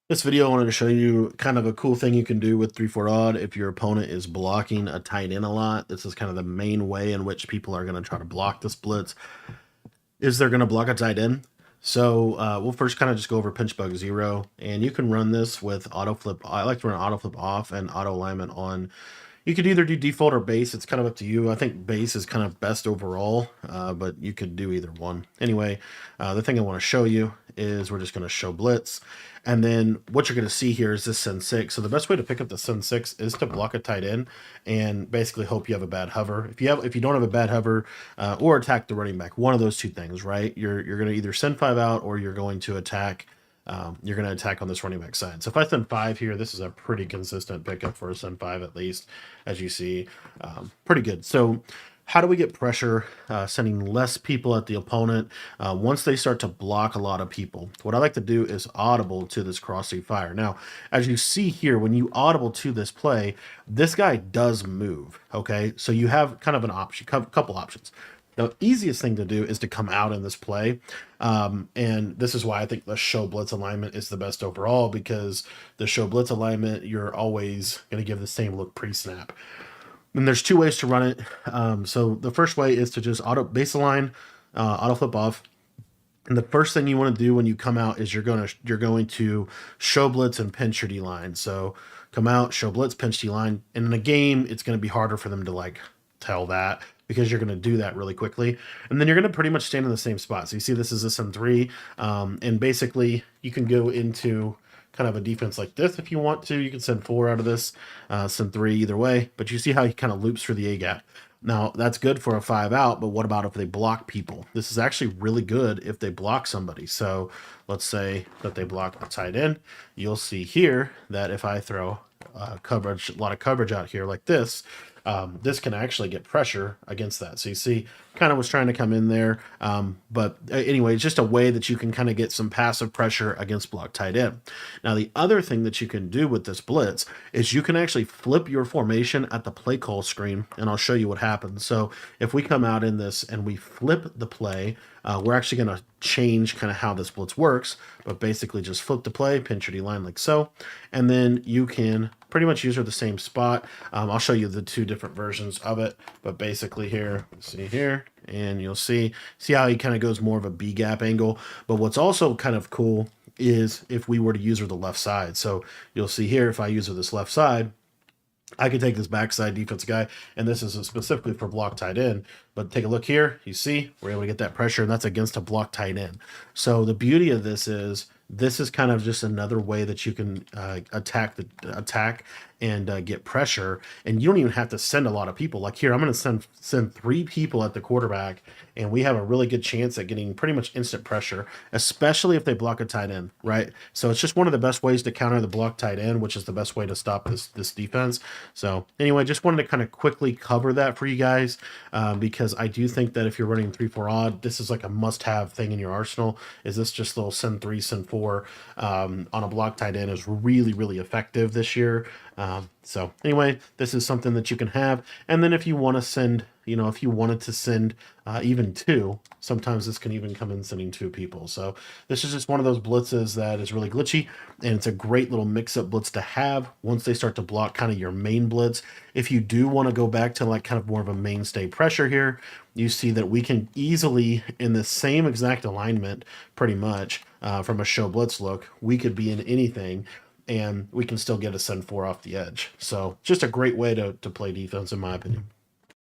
This video, I wanted to show you kind of a cool thing you can do with 3-4 odd if your opponent is blocking a tight end a lot. This is kind of the main way in which people are going to try to block this blitz, is they're going to block a tight end. So we'll first kind of just go over pinch bug 0, and you can run this with auto flip. I like to run auto flip off and auto alignment on. You could either do default or base. It's kind of up to you. I think base is kind of best overall, but you could do either one. Anyway, the thing I want to show you is we're just going to show blitz. And then what you're going to see here is this send 6. So the best way to pick up the send 6 is to block a tight end and basically hope you have a bad hover. If you don't have a bad hover or attack the running back, one of those two things, right? You're going to either send 5 out or you're going to attack. You're going to attack on this running back side. So if I send 5 here, this is a pretty consistent pickup for a send 5 at least, as you see. Pretty good. So how do we get pressure sending less people at the opponent once they start to block a lot of people? What I like to do is audible to this crossing fire. Now, as you see here, when you audible to this play, this guy does move, okay? So you have kind of an option, couple options. The easiest thing to do is to come out in this play. And this is why I think the show blitz alignment is the best overall, because the show blitz alignment, you're always going to give the same look pre-snap. And there's two ways to run it. So the first way is to just auto base align, auto flip off. And the first thing you want to do when you come out is you're going to show blitz and pinch your D line. So come out, show blitz, pinch D line. And in a game, it's going to be harder for them to like tell that, because you're going to do that really quickly. And then you're going to pretty much stand in the same spot. So you see this is a send 3. And basically you can go into kind of a defense like this if you want to. You can send 4 out of this, send 3 either way. But you see how he kind of loops for the A gap. Now, that's good for a 5 out, but what about if they block people? This is actually really good if they block somebody. So let's say that they block a tight end. You'll see here that if I throw a lot of coverage out here like this, this can actually get pressure against that. So you see, kind of was trying to come in there. But anyway, it's just a way that you can kind of get some passive pressure against block tight end. Now, the other thing that you can do with this blitz is you can actually flip your formation at the play call screen, and I'll show you what happens. So if we come out in this and we flip the play, we're actually going to change kind of how this blitz works, but basically just flip the play, pinch your D line like so, and then you can pretty much use her the same spot. I'll show you the two different versions of it, but basically here, see here, and you'll see how he kind of goes more of a B gap angle. But what's also kind of cool is if we were to use her the left side. So you'll see here, if I use her this left side, I could take this backside defense guy, and this is specifically for block tight end. But take a look here. You see, we're able to get that pressure, and that's against a block tight end. So the beauty of this is kind of just another way that you can attack and get pressure, and you don't even have to send a lot of people. Like here, I'm going to send 3 people at the quarterback, and we have a really good chance at getting pretty much instant pressure, especially if they block a tight end, right? So it's just one of the best ways to counter the block tight end, which is the best way to stop this defense. So anyway, just wanted to kind of quickly cover that for you guys, because I do think that if you're running 3-4 odd, this is like a must-have thing in your arsenal. Is this just little send 3, send 4 on a block tight end is really, really effective this year. So anyway, this is something that you can have. And then if you want to send, if you wanted to send even 2, sometimes this can even come in sending 2 people. So this is just one of those blitzes that is really glitchy, and it's a great little mix-up blitz to have once they start to block kind of your main blitz. If you do want to go back to like kind of more of a mainstay pressure here, you see that we can easily, in the same exact alignment, pretty much from a show blitz look, we could be in anything, and we can still get a send 4 off the edge. So just a great way to play defense, in my opinion.